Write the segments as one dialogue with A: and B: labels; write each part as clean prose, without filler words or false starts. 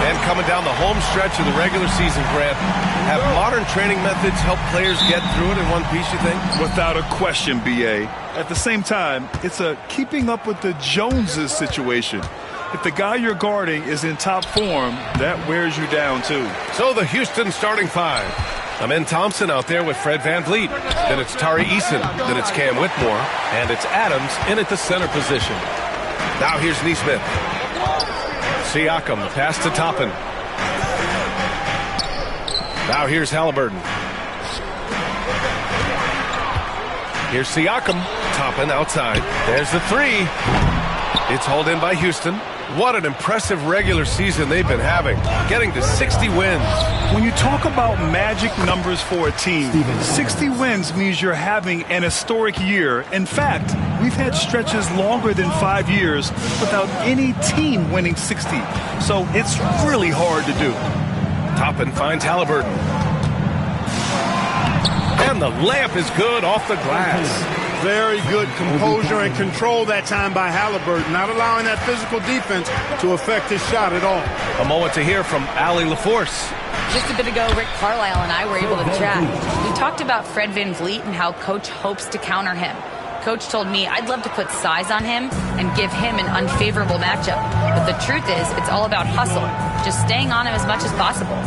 A: And coming down the home stretch of the regular season, Grant, have modern training methods helped players get through it in one piece, you think?
B: Without a question, B.A. At the same time, it's a keeping up with the Joneses situation. If the guy you're guarding is in top form, that wears you down, too.
A: So the Houston starting five. Amen Thompson out there with Fred VanVleet. Then it's Tari Eason. Then it's Cam Whitmore. And it's Adams in at the center position. Now here's Nesmith. Siakam, the pass to Toppin. Now here's Halliburton. Here's Siakam. Toppin outside. There's the three. It's hauled in by Houston. What an impressive regular season they've been having, getting to 60 wins.
B: When you talk about magic numbers for a team, 60 wins means you're having an historic year. In fact, we've had stretches longer than 5 years without any team winning 60. So it's really hard to do.
A: Toppin finds Halliburton. And the layup is good off the glass.
C: Very good composure and control that time by Halliburton, not allowing that physical defense to affect his shot at all.
A: A moment to hear from Allie LaForce.
D: Just a bit ago, Rick Carlisle and I were able to chat. We talked about Fred VanVleet and how Coach hopes to counter him. Coach told me I'd love to put size on him and give him an unfavorable matchup. But the truth is, it's all about hustle, just staying on him as much as possible.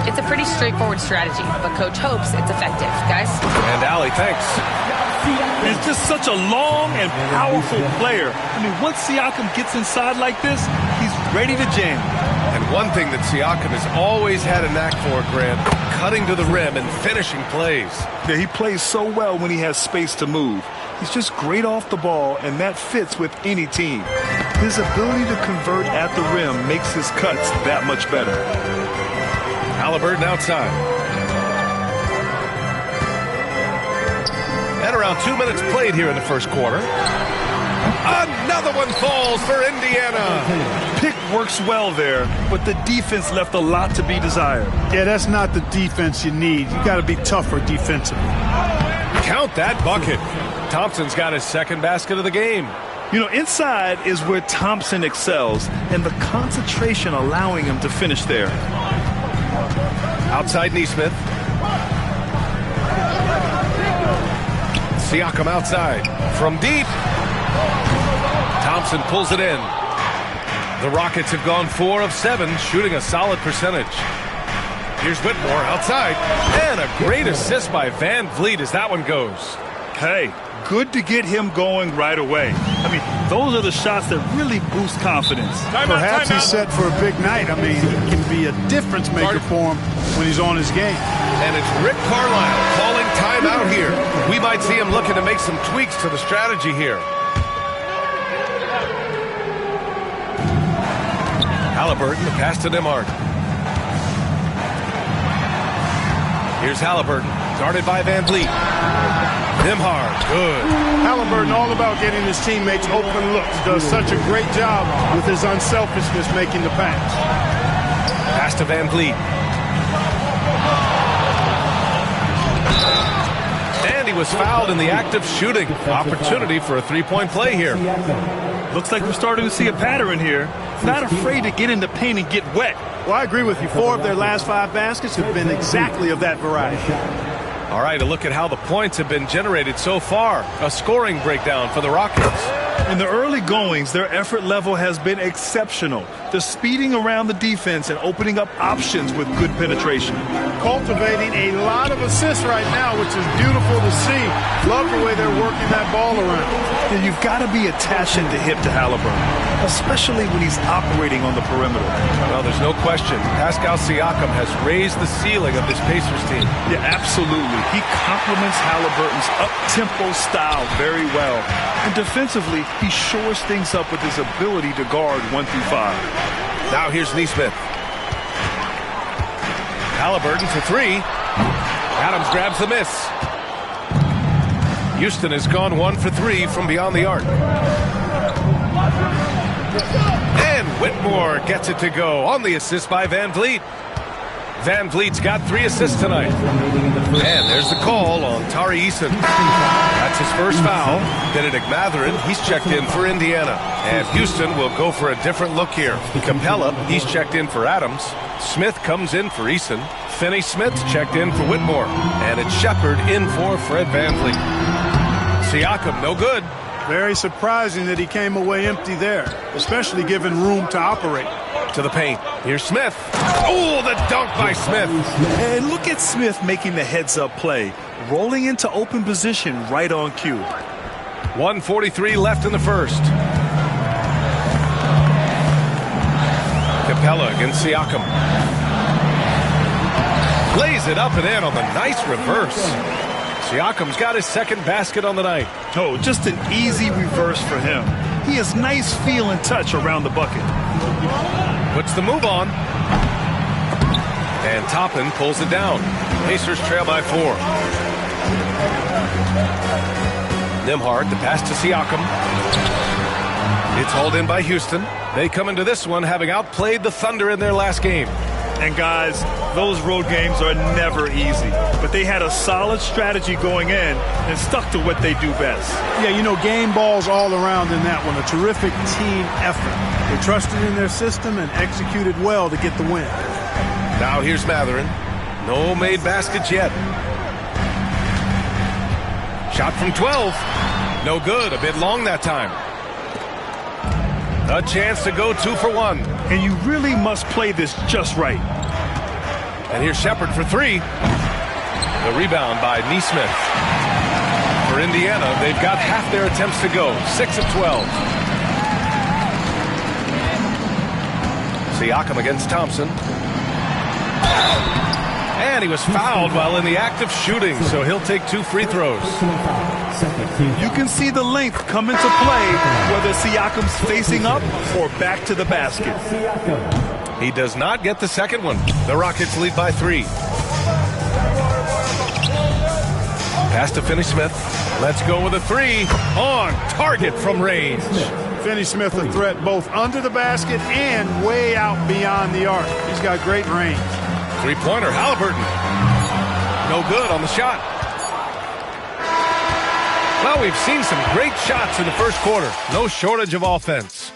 D: It's a pretty straightforward strategy, but Coach hopes it's effective. Guys?
A: And Allie, thanks.
B: He's just such a long and powerful player. I mean, once Siakam gets inside like this, he's ready to jam.
A: And one thing that Siakam has always had a knack for, Grant, cutting to the rim and finishing plays.
B: Yeah, he plays so well when he has space to move. He's just great off the ball, and that fits with any team. His ability to convert at the rim makes his cuts that much better.
A: Halliburton outside. And around 2 minutes played here in the first quarter. Another one falls for Indiana.
B: Pick works well there, but the defense left a lot to be desired.
C: Yeah, that's not the defense you need. You got to be tougher defensively.
A: Count that bucket. Thompson's got his second basket of the game.
B: You know, inside is where Thompson excels, and the concentration allowing him to finish there.
A: Outside Nesmith. Siakam outside. From deep. Thompson pulls it in. The Rockets have gone 4 of 7, shooting a solid percentage. Here's Whitmore outside. And a great assist by VanVleet as that one goes.
B: Hey, good to get him going right away. I mean, those are the shots that really boost confidence.
C: Perhaps he's set for a big night. I mean, he can be a difference maker for him when he's on his game.
A: And it's Rick Carlisle calling timeout here. We might see him looking to make some tweaks to the strategy here. Halliburton, the pass to Nembhard. Here's Halliburton, guarded by VanVleet. Nembhard, good.
C: Halliburton all about getting his teammates open looks. Does such a great job with his unselfishness making the pass.
A: Pass to VanVleet. And he was fouled in the act of shooting. Opportunity for a three-point play here.
B: Looks like we're starting to see a pattern here. Not afraid to get in the paint and get wet.
C: Well, I agree with you. 4 of their last 5 baskets have been exactly of that variety.
A: All right, a look at how the points have been generated so far. A scoring breakdown for the Rockets.
B: In the early goings, their effort level has been exceptional. They're speeding around the defense and opening up options with good penetration.
C: Cultivating a lot of assists right now, which is beautiful to see. Love the way they're working that ball around.
B: And you've got to be attached at the hip to Halliburton, especially when he's operating on the perimeter.
A: Well, there's no question. Pascal Siakam has raised the ceiling of this Pacers team.
B: Yeah, absolutely. He complements Halliburton's up-tempo style very well. And defensively, he shores things up with his ability to guard 1 through 5.
A: Now here's Nesmith. Halliburton for 3. Adams grabs the miss. Houston has gone 1 for 3 from beyond the arc. And Whitmore gets it to go on the assist by VanVleet. Van Vliet's got 3 assists tonight. And there's the call on Tari Eason. That's his first foul. Benedict Mathurin, he's checked in for Indiana. And Houston will go for a different look here. Capella, he's checked in for Adams. Smith comes in for Eason. Finney-Smith's checked in for Whitmore. And it's Shepard in for Fred VanVleet. Siakam, no good.
C: Very surprising that he came away empty there, especially given room to operate.
A: To the paint. Here's Smith. Oh, the dunk by Smith.
B: And look at Smith making the heads-up play, rolling into open position right on cue.
A: 1:43 left in the first. Capella against Siakam. Lays it up and in on the nice reverse. Siakam's got his second basket on the night.
B: Oh, just an easy reverse for him. He has nice feel and touch around the bucket.
A: Puts the move on. And Toppin pulls it down. Pacers trail by 4. Nembhard, the pass to Siakam. It's hauled in by Houston. They come into this one having outplayed the Thunder in their last game.
B: And guys, those road games are never easy. But they had a solid strategy going in and stuck to what they do best.
C: Yeah, you know, game balls all around in that one. A terrific team effort. They trusted in their system and executed well to get the win.
A: Now here's Mathurin. No made baskets yet. Shot from 12. No good. A bit long that time. A chance to go 2 for 1.
B: And you really must play this just right.
A: And here's Shepard for 3. The rebound by Nesmith. For Indiana, they've got half their attempts to go. 6 of 12. Siakam against Thompson. And he was fouled while in the act of shooting, so he'll take 2 free throws.
B: You can see the length come into play, whether Siakam's facing up or back to the basket.
A: He does not get the second one. The Rockets lead by 3. Pass to Finney-Smith. Let's go with a 3 on target from range.
C: Finney-Smith a threat both under the basket and way out beyond the arc. He's got great range.
A: Three-pointer, Halliburton. No good on the shot. Well, we've seen some great shots in the first quarter. No shortage of offense.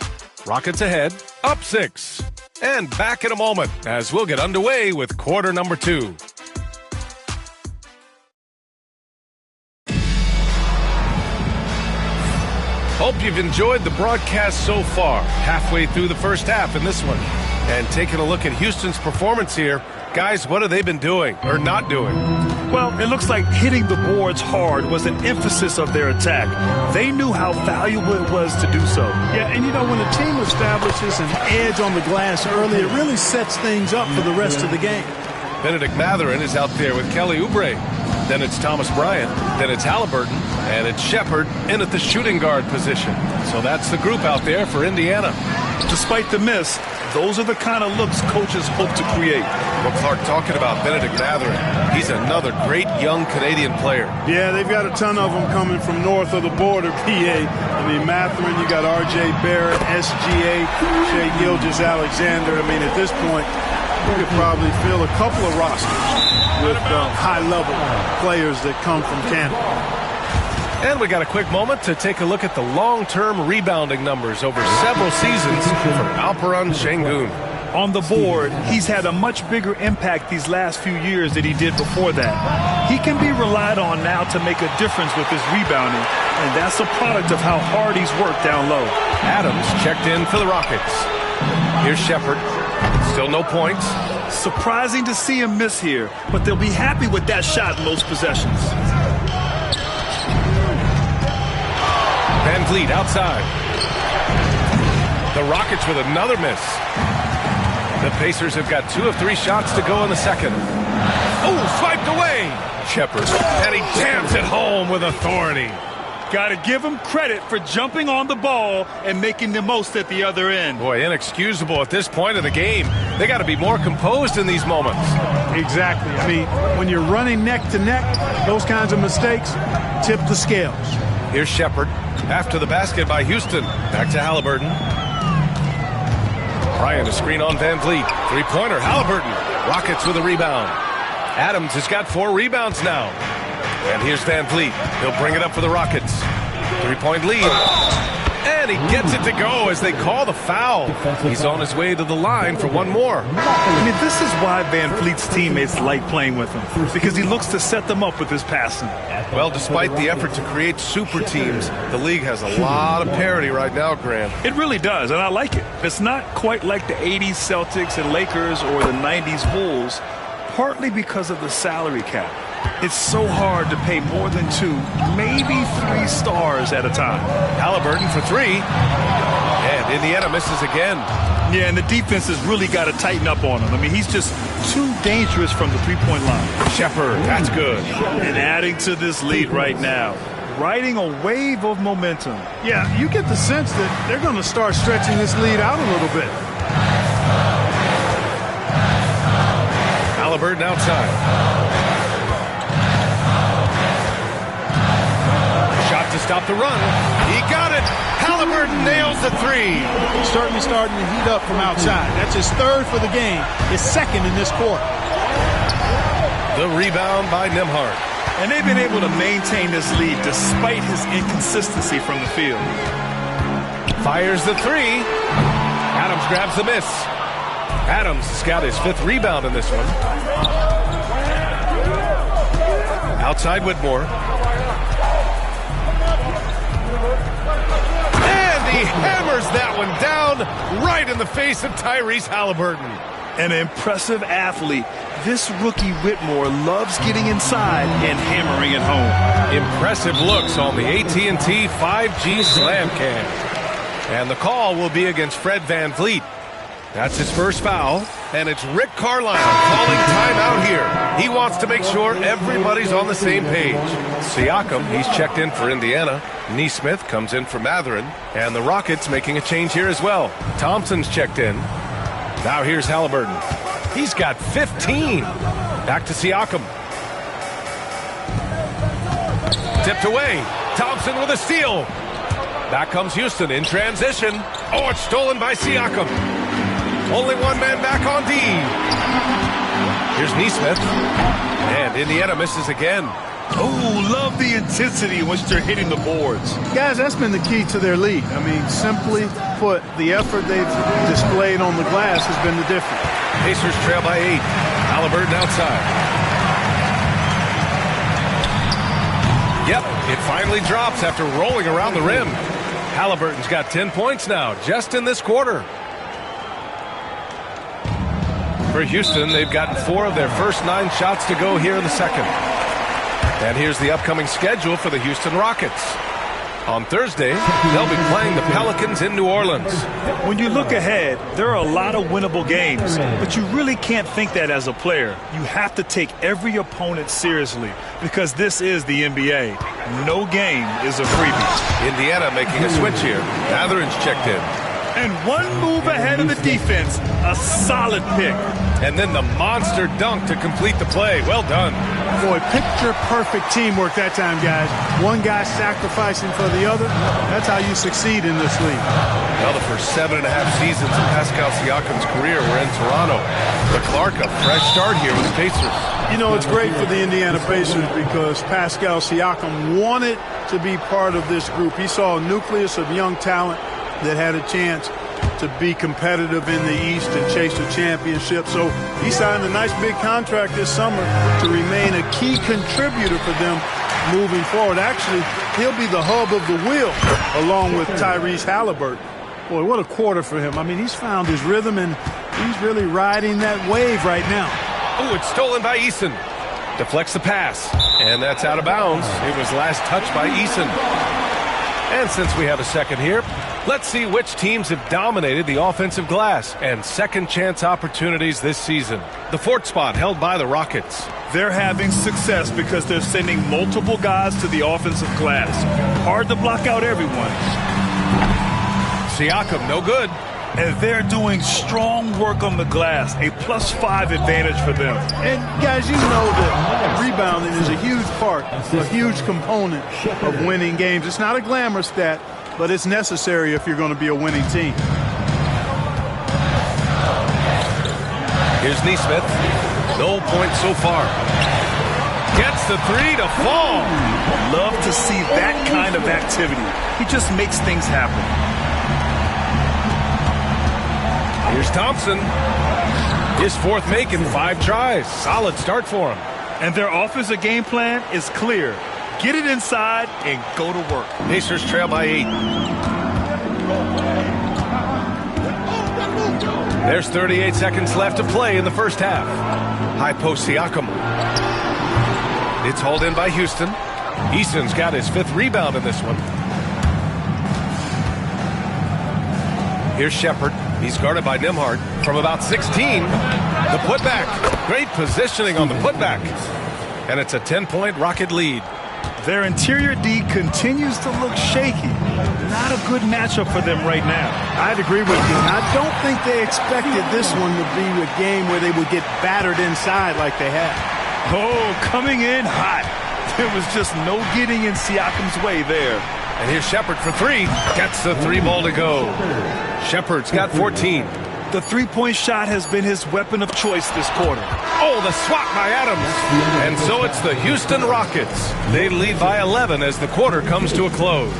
A: Rockets ahead, up 6. And back in a moment as we'll get underway with quarter number 2. Hope you've enjoyed the broadcast so far. Halfway through the first half in this one. And taking a look at Houston's performance here, guys, what have they been doing or not doing?
B: Well, it looks like hitting the boards hard was an emphasis of their attack. They knew how valuable it was to do so.
C: Yeah, and you know, when a team establishes an edge on the glass early, it really sets things up for the rest of the game.
A: Benedict Mathurin is out there with Kelly Oubre. Then it's Thomas Bryant. Then it's Halliburton. And it's Shepard in at the shooting guard position. So that's the group out there for Indiana.
B: Despite the miss, those are the kind of looks coaches hope to create.
A: Well, Clark, talking about Benedict Mathurin, he's another great young Canadian player.
C: Yeah, they've got a ton of them coming from north of the border, PA. I mean, Mathurin, you got R.J. Barrett, SGA, Shai Gilgeous-Alexander. I mean, at this point, you could probably fill a couple of rosters with high-level players that come from Canada.
A: And we got a quick moment to take a look at the long-term rebounding numbers over several seasons from Alperen Sengun.
B: On the board, he's had a much bigger impact these last few years than he did before that. He can be relied on now to make a difference with his rebounding, and that's a product of how hard he's worked down low.
A: Adams checked in for the Rockets. Here's Shepard. Still no points.
B: Surprising to see him miss here, but they'll be happy with that shot in most possessions.
A: VanVleet outside. The Rockets with another miss. The Pacers have got 2 of 3 shots to go in the second. Oh, swiped away. Shepard. And he jams it home with authority.
B: Got to give him credit for jumping on the ball and making the most at the other end.
A: Boy, inexcusable at this point of the game. They got to be more composed in these moments.
C: Exactly. I mean, when you're running neck to neck, those kinds of mistakes tip the scales.
A: Here's Shepard. After the basket by Houston. Back to Halliburton. Bryant, a screen on VanVleet. Three-pointer, Halliburton. Rockets with a rebound. Adams has got 4 rebounds now. And here's Van Vliet. He'll bring it up for the Rockets. 3-point lead. And he gets it to go as they call the foul. He's on his way to the line for one more.
B: I mean, this is why Van Vliet's teammates like playing with him, because he looks to set them up with his passing.
A: Well, despite the effort to create super teams, the league has a lot of parity right now, Graham.
B: It really does, and I like it. It's not quite like the 80s Celtics and Lakers or the 90s Bulls, partly because of the salary cap. It's so hard to pay more than 2, maybe 3 stars at a time.
A: Halliburton for 3. And Indiana misses again.
B: Yeah, and the defense has really got to tighten up on him. I mean, he's just too dangerous from the three-point line.
A: Shepherd, that's good.
B: And adding to this lead right now, riding a wave of momentum.
C: Yeah, you get the sense that they're going to start stretching this lead out a little bit.
A: Halliburton outside. Shot to stop the run. He got it. Halliburton nails the 3.
C: He's starting to heat up from outside. That's his 3rd for the game. His 2nd in this quarter.
A: The rebound by Nembhard.
B: And they've been able to maintain this lead despite his inconsistency from the field.
A: Fires the 3. Adams grabs the miss. Adams has got his 5th rebound in this one. Outside Whitmore. And he hammers that one down right in the face of Tyrese Halliburton.
B: An impressive athlete. This rookie Whitmore loves getting inside and hammering it home.
A: Impressive looks on the AT&T 5G Slam Cam. And the call will be against Fred Van Vliet. That's his first foul, and it's Rick Carlisle calling timeout here. He wants to make sure everybody's on the same page. Siakam, he's checked in for Indiana. Nesmith comes in for Mathurin, and the Rockets making a change here as well. Thompson's checked in. Now here's Halliburton. He's got 15. Back to Siakam. Tipped away. Thompson with a steal. Back comes Houston in transition. Oh, it's stolen by Siakam. Only one man back on D. Here's Nesmith. And Indiana misses again.
B: Oh, love the intensity in which they're hitting the boards.
C: Guys, that's been the key to their lead. I mean, simply put, the effort they've displayed on the glass has been the difference.
A: Pacers trail by 8. Halliburton outside. Yep, it finally drops after rolling around the rim. Halliburton's got 10 points now, just in this quarter. For Houston, they've gotten 4 of their first 9 shots to go here in the second. And here's the upcoming schedule for the Houston Rockets. On Thursday, they'll be playing the Pelicans in New Orleans.
B: When you look ahead, there are a lot of winnable games, but you really can't think that as a player. You have to take every opponent seriously because this is the NBA. No game is a freebie.
A: Indiana making a switch here. Mathurin's checked in.
B: And one move ahead of the defense, a solid pick.
A: And then the monster dunk to complete the play. Well done.
C: Boy, picture-perfect teamwork that time, guys. One guy sacrificing for the other. That's how you succeed in this league.
A: Well, the first 7.5 seasons of Pascal Siakam's career were in Toronto. But Clark, a fresh start here with the Pacers.
C: You know, it's great for the Indiana Pacers because Pascal Siakam wanted to be part of this group. He saw a nucleus of young talent that had a chance to be competitive in the East and chase a championship. So he signed a nice big contract this summer to remain a key contributor for them moving forward. Actually, he'll be the hub of the wheel along with Tyrese Halliburton. Boy, what a quarter for him. I mean, he's found his rhythm, and he's really riding that wave right now.
A: Oh, it's stolen by Eason. Deflects the pass, and that's out of bounds. It was last touched by Eason. And since we have a second here, let's see which teams have dominated the offensive glass and second chance opportunities this season. The 4th spot held by the Rockets.
B: They're having success because they're sending multiple guys to the offensive glass. Hard to block out everyone.
A: Siakam, no good.
B: And they're doing strong work on the glass, a +5 advantage for them.
C: And guys, you know that rebounding is a huge part, a huge component of winning games. It's not a glamour stat, but it's necessary if you're going to be a winning team.
A: Here's Neesmith. No points so far. Gets the three to fall.
B: Love to see that kind of activity. He just makes things happen.
A: Here's Thompson. His fourth make in 5 tries. Solid start for him.
B: And their offensive game plan is clear. Get it inside and go to work.
A: Pacers trail by 8. There's 38 seconds left to play in the first half. High post Siakam. It's hauled in by Houston. Easton's got his 5th rebound in this one. Here's Shepherd. He's guarded by Nembhard from about 16. The putback. Great positioning on the putback. And it's a 10-point Rocket lead.
B: Their interior D continues to look shaky. Not a good matchup for them right now.
C: I'd agree with you. And I don't think they expected this one to be a game where they would get battered inside like they have.
B: Oh, coming in hot. There was just no getting in Siakam's way there.
A: And here's Shepherd for 3. Gets the 3 ball to go. Shepherd's got 14.
B: The three-point shot has been his weapon of choice this quarter.
A: Oh, the swat by Adams. And so it's the Houston Rockets. They lead by 11 as the quarter comes to a close.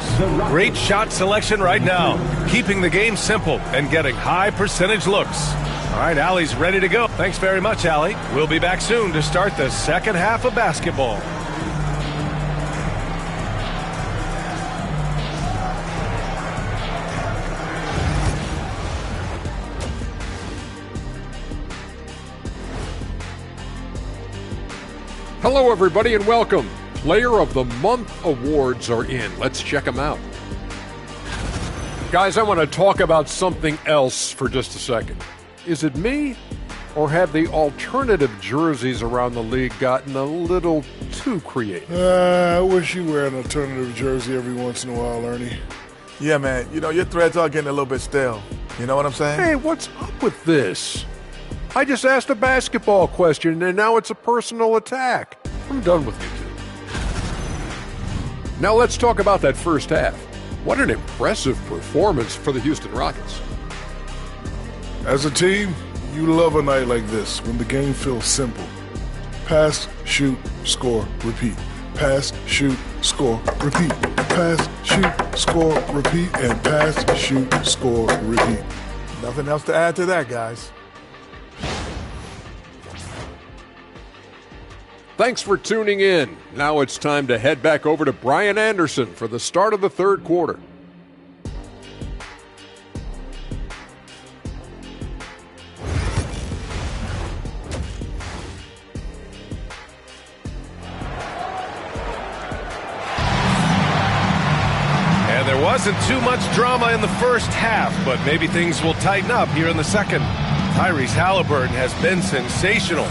A: Great shot selection right now, keeping the game simple and getting high percentage looks. All right, Allie's ready to go. Thanks very much, Allie. We'll be back soon to start the second half of basketball.
E: Hello, everybody, and welcome. Player of the Month awards are in. Let's check them out. Guys, I want to talk about something else for just a second. Is it me, or have the alternative jerseys around the league gotten a little too creative?
F: I wish you wear an alternative jersey every once in a while, Ernie.
G: Yeah, man. You know, your threads are getting a little bit stale. You know what I'm saying?
E: Hey, what's up with this? I just asked a basketball question, and now it's a personal attack. I'm done with you two. Now let's talk about that first half. What an impressive performance for the Houston Rockets.
F: As a team, you love a night like this when the game feels simple. Pass, shoot, score, repeat. Pass, shoot, score, repeat. Pass, shoot, score, repeat. And pass, shoot, score, repeat.
G: Nothing else to add to that, guys.
E: Thanks for tuning in. Now it's time to head back over to Brian Anderson for the start of the third quarter.
A: And there wasn't too much drama in the first half, but maybe things will tighten up here in the second. Tyrese Halliburton has been sensational.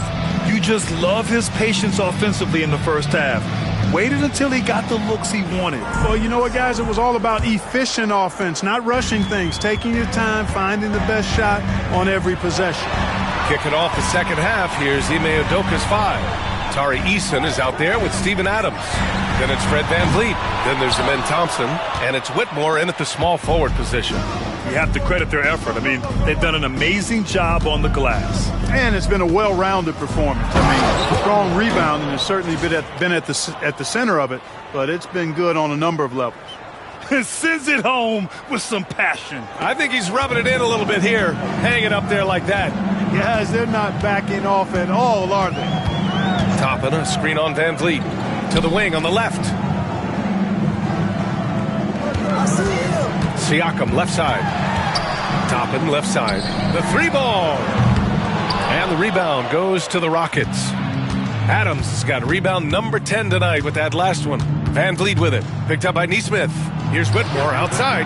B: You just love his patience offensively in the first half. Waited until he got the looks he wanted.
C: Well, you know what, guys? It was all about efficient offense, not rushing things, taking your time, finding the best shot on every possession.
A: Kicking off the second half, here's Ime Udoka's 5. Tari Eason is out there with Steven Adams. Then it's Fred VanVleet. Then there's Amen Thompson. And it's Whitmore in at the small forward position.
B: You have to credit their effort. I mean, they've done an amazing job on the glass.
C: And it's been a well-rounded performance. I mean, strong rebounding has certainly been at the center of it, but it's been good on a number of levels.
B: Sends it home with some passion.
A: I think he's rubbing it in a little bit here, hanging up there like that.
C: Guys, they're not backing off at all, are they?
A: Toppin, a screen on VanVleet. To the wing on the left. Siakam, left side. Toppin, left side. The 3 ball. And the rebound goes to the Rockets. Adams has got rebound number 10 tonight with that last one. VanVleet with it. Picked up by Neesmith. Here's Whitmore outside.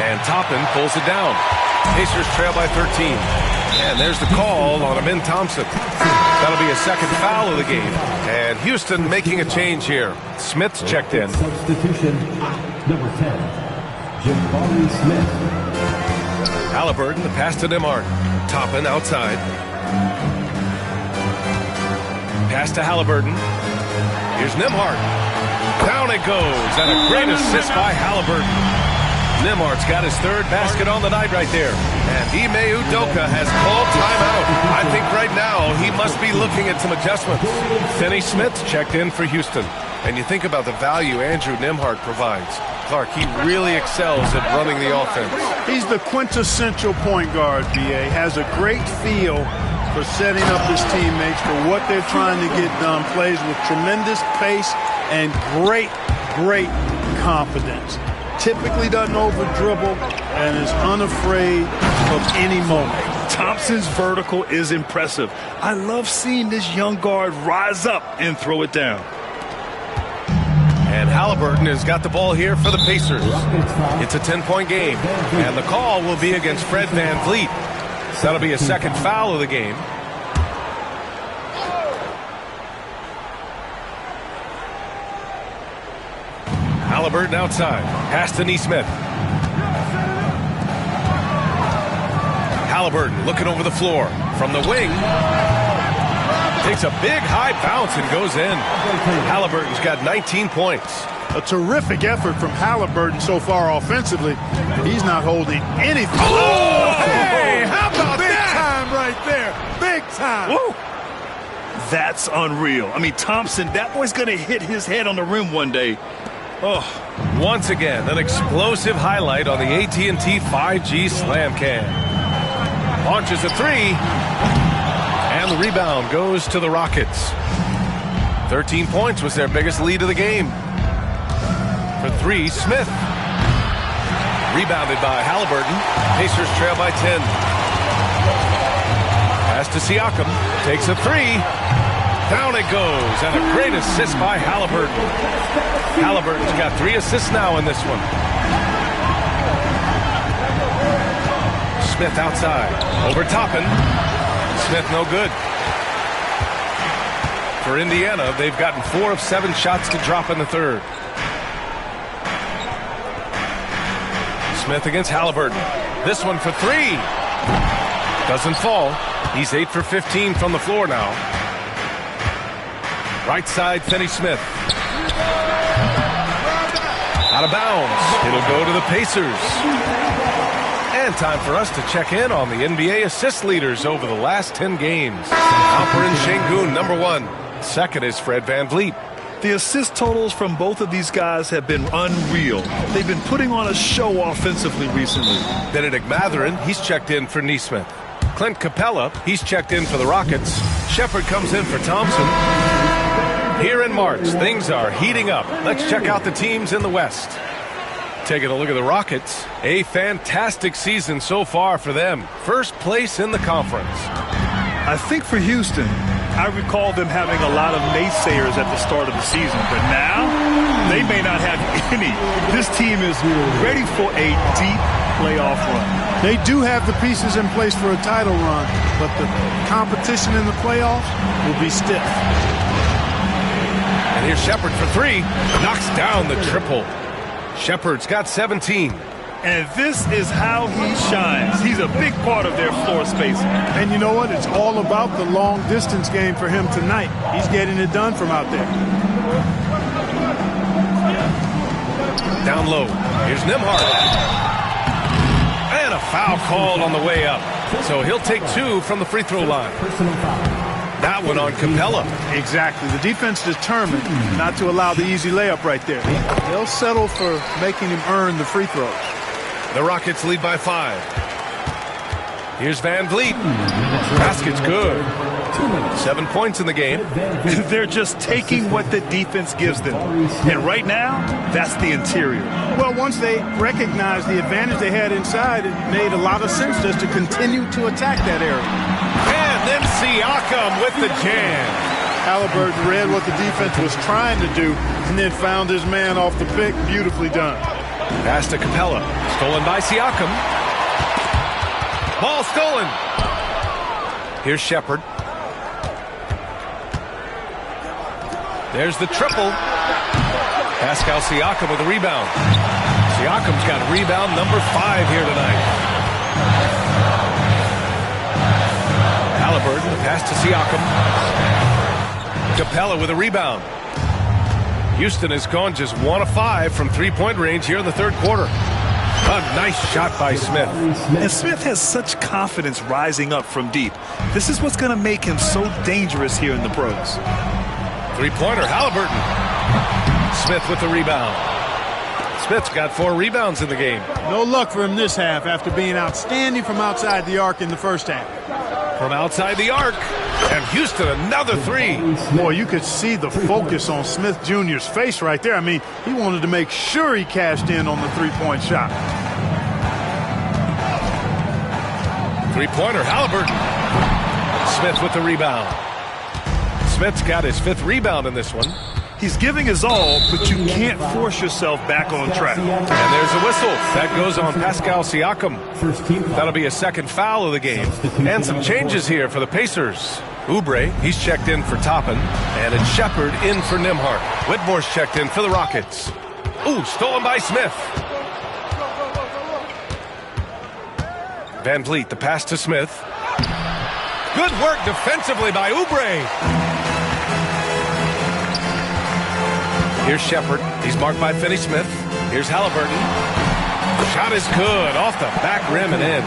A: And Toppin pulls it down. Pacers trail by 13. And there's the call on Amen Thompson. That'll be a second foul of the game. And Houston making a change here. Smith's checked in.
H: Substitution, number 10, Jabari Smith.
A: Halliburton, the pass to Nembhard. Toppin outside. Pass to Halliburton. Here's Nembhard. Down it goes. And a great assist by Halliburton. Nembhard's got his third basket on the night right there. And Ime Udoka has called timeout. I think right now he must be looking at some adjustments. Finney Smith checked in for Houston. And you think about the value Andrew Nembhard provides. Clark, he really excels at running the offense.
C: He's the quintessential point guard, B.A. Has a great feel for setting up his teammates for what they're trying to get done. Plays with tremendous pace and great confidence. Typically doesn't over-dribble and is unafraid of any moment.
B: Thompson's vertical is impressive. I love seeing this young guard rise up and throw it down.
A: And Halliburton has got the ball here for the Pacers. It's a 10-point game, and the call will be against Fred VanVleet. That'll be a second foul of the game. Halliburton outside. Pass to Nesmith. Halliburton looking over the floor. From the wing. Takes a big high bounce and goes in. Halliburton's got 19 points.
C: A terrific effort from Halliburton so far offensively. He's not holding anything.
A: Oh, hey, how about
C: big
A: that?
C: time right there. Big time.
B: Woo! That's unreal. I mean, Thompson, that boy's going to hit his head on the rim one day. Oh.
A: Once again, an explosive highlight on the AT&T 5G Slam Cam. Launches a three. And the rebound goes to the Rockets. 13 points was their biggest lead of the game. For three, Smith. Rebounded by Halliburton. Pacers trail by 10. Pass to Siakam. Takes a three. Down it goes. And a great assist by Halliburton. Halliburton's got 3 assists now in this one. Smith outside. Over Toppin. Smith no good. For Indiana, they've gotten 4 of 7 shots to drop in the third. Smith against Halliburton. This one for 3. Doesn't fall. He's 8 for 15 from the floor now. Right side, Finney Smith. Out of bounds. It'll go to the Pacers. And time for us to check in on the NBA assist leaders over the last 10 games. Alperen Şengün, number 1. Second is Fred VanVleet.
B: The assist totals from both of these guys have been unreal. They've been putting on a show offensively recently.
A: Benedict Mathurin, he's checked in for Nesmith. Clint Capella, he's checked in for the Rockets. Shepherd comes in for Thompson. Here in March, things are heating up. Let's check out the teams in the West. Taking a look at the Rockets, a fantastic season so far for them. First place in the conference.
B: I think for Houston, I recall them having a lot of naysayers at the start of the season, but now they may not have any. This team is ready for a deep playoff run.
C: They do have the pieces in place for a title run, but the competition in the playoffs will be stiff.
A: And here's Shepherd for 3. Knocks down the triple. Shepherd's got 17.
B: And this is how he shines. He's a big part of their floor spacing.
C: And you know what? It's all about the long distance game for him tonight. He's getting it done from out there.
A: Down low. Here's Nembhard. And a foul called on the way up. So he'll take 2 from the free throw line. That one on Capella.
C: Exactly. The defense determined not to allow the easy layup right there. They'll settle for making him earn the free throws.
A: The Rockets lead by 5. Here's VanVleet. Basket's good. 7 points in the game.
B: They're just taking what the defense gives them. And right now, that's the interior.
C: Well, once they recognized the advantage they had inside, it made a lot of sense just to continue to attack that area.
A: And then Siakam with the jam.
C: Halliburton read what the defense was trying to do and then found his man off the pick. Beautifully done.
A: Pass to Capella. Stolen by Siakam. Ball stolen. Here's Shepherd. There's the triple. Pascal Siakam with a rebound. Siakam's got rebound number 5 here tonight. Halliburton, pass to Siakam. Capella with a rebound. Houston has gone just 1 of 5 from 3-point range here in the third quarter. A nice shot by Smith.
B: And Smith has such confidence rising up from deep. This is what's going to make him so dangerous here in the pros.
A: Three-pointer, Halliburton. Smith with the rebound. Smith's got 4 rebounds in the game.
C: No luck for him this half after being outstanding from outside the arc in the first half.
A: From outside the arc. And Houston, another 3.
C: Boy, you could see the focus on Smith Jr.'s face right there. I mean, he wanted to make sure he cashed in on the three-point shot.
A: Three-pointer, Halliburton. Smith with the rebound. Smith's got his 5th rebound in this one.
B: He's giving his all, but you can't force yourself back on track.
A: And there's a whistle. That goes on Pascal Siakam. That'll be a 2nd foul of the game. And some changes here for the Pacers. Oubre, he's checked in for Toppin. And it's Shepard in for Nembhard. Whitmore's checked in for the Rockets. Ooh, stolen by Smith. Van Vliet, the pass to Smith. Good work defensively by Oubre. Here's Shepard. He's marked by Finney-Smith. Here's Halliburton. Shot is good. Off the back rim and in.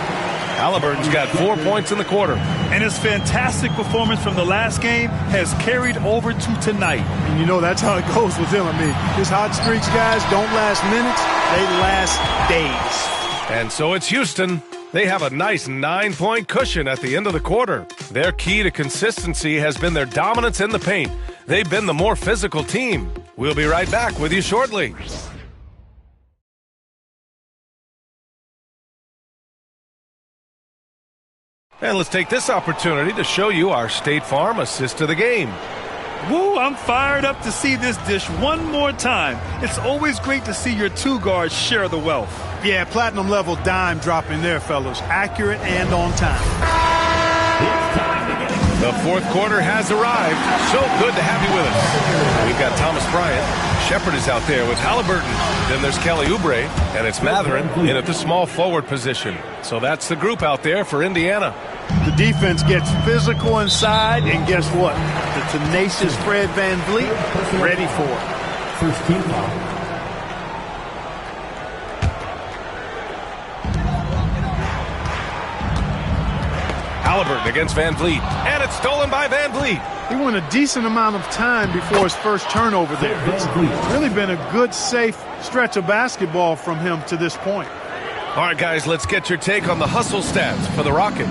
A: Halliburton's got 4 points in the quarter.
B: And his fantastic performance from the last game has carried over to tonight.
C: And you know that's how it goes with him. I mean, his hot streaks, guys, don't last minutes. They last days.
A: And so it's Houston. They have a nice 9-point cushion at the end of the quarter. Their key to consistency has been their dominance in the paint. They've been the more physical team. We'll be right back with you shortly. And let's take this opportunity to show you our State Farm assist to the game.
B: Woo, I'm fired up to see this dish one more time. It's always great to see your 2 guards share the wealth.
C: Yeah, platinum level dime dropping there, fellas. Accurate and on time.
A: The 4th quarter has arrived. So good to have you with us. We've got Thomas Bryant. Shepard is out there with Halliburton. Then there's Kelly Oubre, and it's Mathurin in at the small forward position. So that's the group out there for Indiana.
C: The defense gets physical inside, and guess what? The tenacious Fred VanVleet ready for it.
H: First team foul.
A: Halliburton against Van Vliet, and it's stolen by Van Vliet.
C: He went a decent amount of time before his first turnover there. It's really been a good, safe stretch of basketball from him to this point.
A: All right, guys, let's get your take on the hustle stats for the Rockets.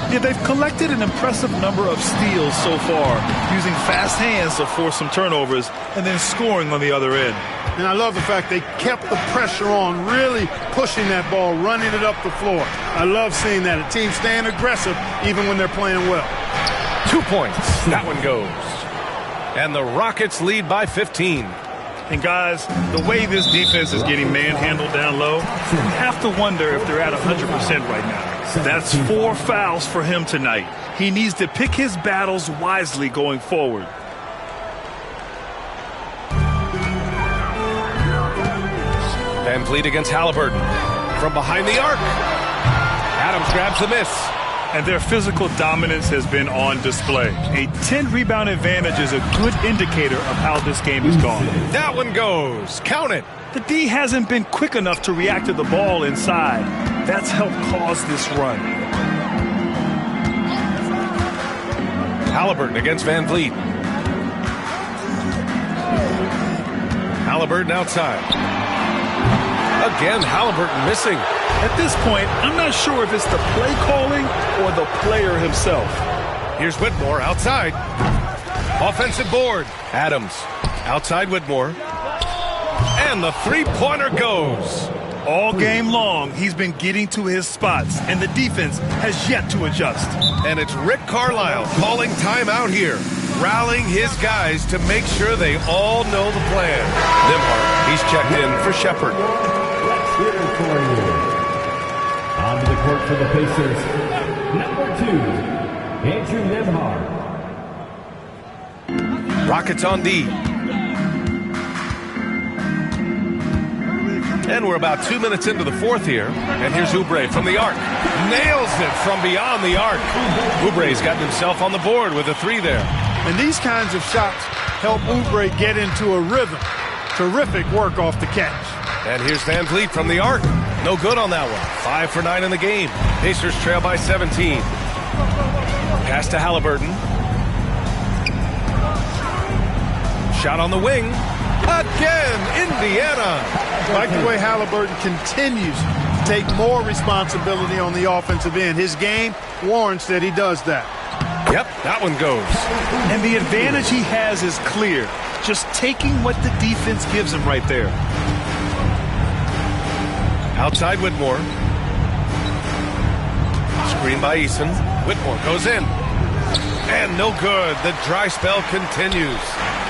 B: Yeah, they've collected an impressive number of steals so far, using fast hands to force some turnovers and then scoring on the other end.
C: And I love the fact they kept the pressure on, really pushing that ball, running it up the floor. I love seeing that. A team staying aggressive even when they're playing well.
A: 2 points. That one goes. And the Rockets lead by 15.
B: And guys, the way this defense is getting manhandled down low, you have to wonder if they're at 100% right now. That's 4 fouls for him tonight. He needs to pick his battles wisely going forward.
A: Van Vliet against Halliburton. From behind the arc. Adams grabs the miss.
B: And their physical dominance has been on display. A 10-rebound advantage is a good indicator of how this game has gone.
A: That one goes. Count it.
B: The D hasn't been quick enough to react to the ball inside. That's helped cause this run.
A: Halliburton against Van Vliet. Halliburton outside. Again, Halliburton missing.
B: At this point, I'm not sure if it's the play calling or the player himself.
A: Here's Whitmore outside. Offensive board. Adams outside Whitmore. And the three-pointer goes.
B: All game long, he's been getting to his spots, and the defense has yet to adjust.
A: And it's Rick Carlisle calling timeout here, rallying his guys to make sure they all know the plan. Nembhard, he's checked in for Shepard.
H: Let's hear it for you. On to the court for the Pacers, number 2, Andrew Nembhard.
A: Rockets on D. And we're about 2 minutes into the fourth here. And here's Oubre from the arc. Nails it from beyond the arc. Oubre's gotten himself on the board with a 3 there.
C: And these kinds of shots help Oubre get into a rhythm. Terrific work off the catch.
A: And here's Van Vliet from the arc. No good on that one. 5 for 9 in the game. Pacers trail by 17. Pass to Halliburton. Shot on the wing. Again, Indiana.
C: I like the way Halliburton continues to take more responsibility on the offensive end. His game warrants that he does that.
A: Yep, that one goes.
B: And the advantage he has is clear. Just taking what the defense gives him right there.
A: Outside Whitmore. Screen by Eason. Whitmore goes in. And no good. The dry spell continues.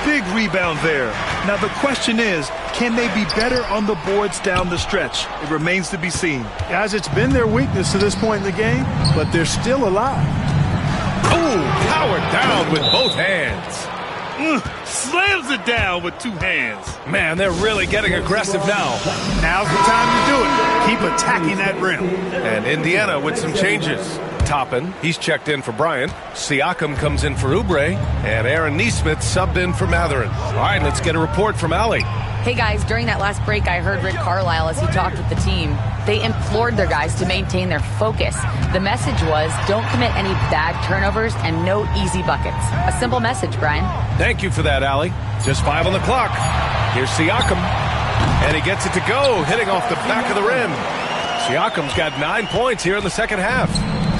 B: Big rebound there. Now the question is, can they be better on the boards down the stretch? It remains to be seen.
C: Guys, it's been their weakness to this point in the game, but they're still alive.
A: Oh, powered down with both hands.
B: Slams it down with 2 hands.
A: Man, they're really getting aggressive now.
C: Now's the time to do it. Keep attacking that rim.
A: And Indiana with some changes. Toppin, he's checked in for Bryant. Siakam comes in for Oubre. And Aaron Nesmith subbed in for Mathurin. All right, let's get a report from Allie.
D: Hey guys, during that last break, I heard Rick Carlisle as he talked with the team. They implored their guys to maintain their focus. The message was, don't commit any bad turnovers and no easy buckets. A simple message, Brian.
A: Thank you for that, Allie. Just 5 on the clock. Here's Siakam. And he gets it to go, hitting off the back of the rim. Siakam's got 9 points here in the second half.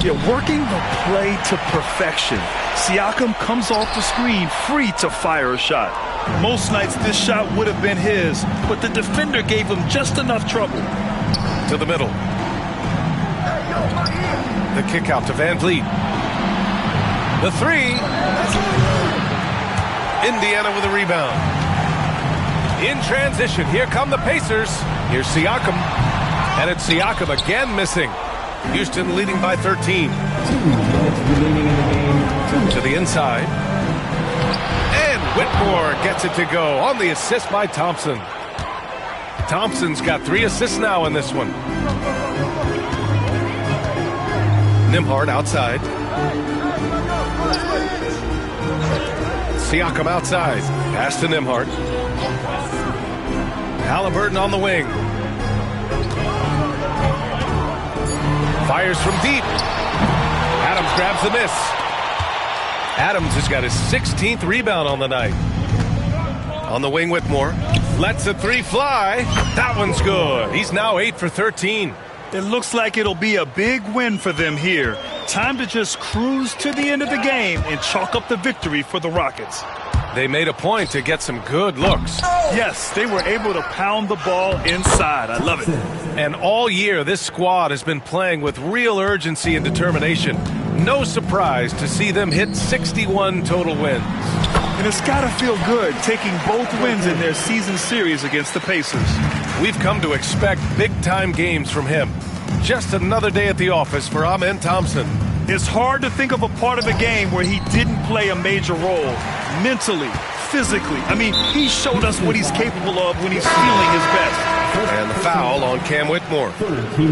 B: Yeah, working the play to perfection. Siakam comes off the screen, free to fire a shot. Most nights this shot would have been his, but the defender gave him just enough trouble.
A: To the middle. The kick out to Van Vliet. The 3. Indiana with a rebound. In transition, here come the Pacers. Here's Siakam. And it's Siakam again missing. Houston leading by 13.
H: 2 minutes remaining in the game.
A: To the inside. And Whitmore gets it to go on the assist by Thompson. Thompson's got 3 assists now in this one. Nembhard outside. Siakam outside. Pass to Nembhard. Halliburton on the wing. Fires from deep. Adams grabs the miss. Adams has got his 16th rebound on the night. On the wing, Whitmore. Lets a 3 fly. That one's good. He's now 8 for 13.
B: It looks like it'll be a big win for them here. Time to just cruise to the end of the game and chalk up the victory for the Rockets.
A: They made a point to get some good looks.
B: Yes, they were able to pound the ball inside. I love it.
A: And all year, this squad has been playing with real urgency and determination. No surprise to see them hit 61 total wins.
B: And it's got to feel good taking both wins in their season series against the Pacers.
A: We've come to expect big-time games from him. Just another day at the office for Amen Thompson.
B: It's hard to think of a part of the game where he didn't play a major role. Mentally, physically. I mean, he showed us what he's capable of when he's feeling his best.
A: And the foul on Cam Whitmore.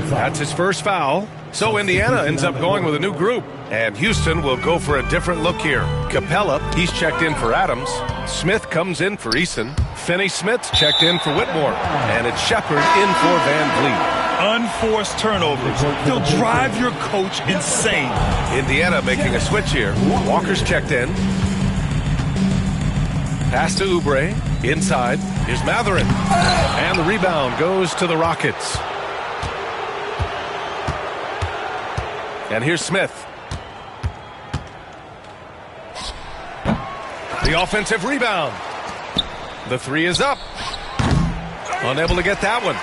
A: That's his first foul. So Indiana ends up going with a new group. And Houston will go for a different look here. Capella, he's checked in for Adams. Smith comes in for Eason. Finney-Smith's checked in for Whitmore. And it's Shepard in for Van Vliet.
B: Unforced turnovers. They'll drive your coach insane.
A: Indiana making a switch here. Walker's checked in. Pass to Oubre. Inside. Here's Mathurin. And the rebound goes to the Rockets. And here's Smith. The offensive rebound. The 3 is up. Unable to get that one.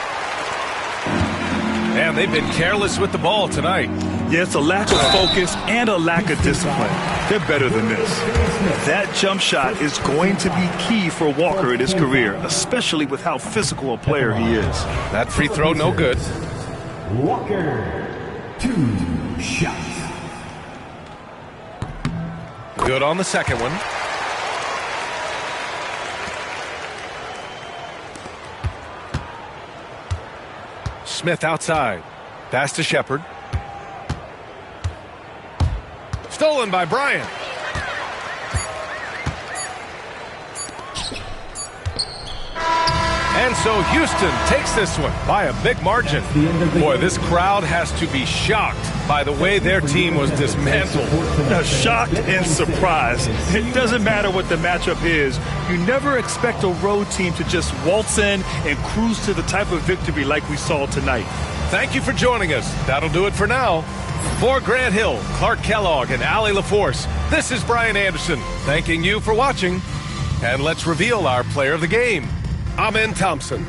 A: And they've been careless with the ball tonight.
B: Yeah, it's a lack of focus and a lack of discipline. They're better than this. That jump shot is going to be key for Walker in his career, especially with how physical a player he is.
A: That free throw, no good.
H: Walker, 2 shots.
A: Good on the second one. Smith outside. Pass to Shepard. Stolen by Bryant. And so Houston takes this one by a big margin. Boy, this crowd has to be shocked by the way their team was dismantled.
B: Shocked and surprised. It doesn't matter what the matchup is. You never expect a road team to just waltz in and cruise to the type of victory like we saw tonight.
A: Thank you for joining us. That'll do it for now. For Grant Hill, Clark Kellogg, and Allie LaForce, this is Brian Anderson thanking you for watching. And let's reveal our player of the game, Amen Thompson.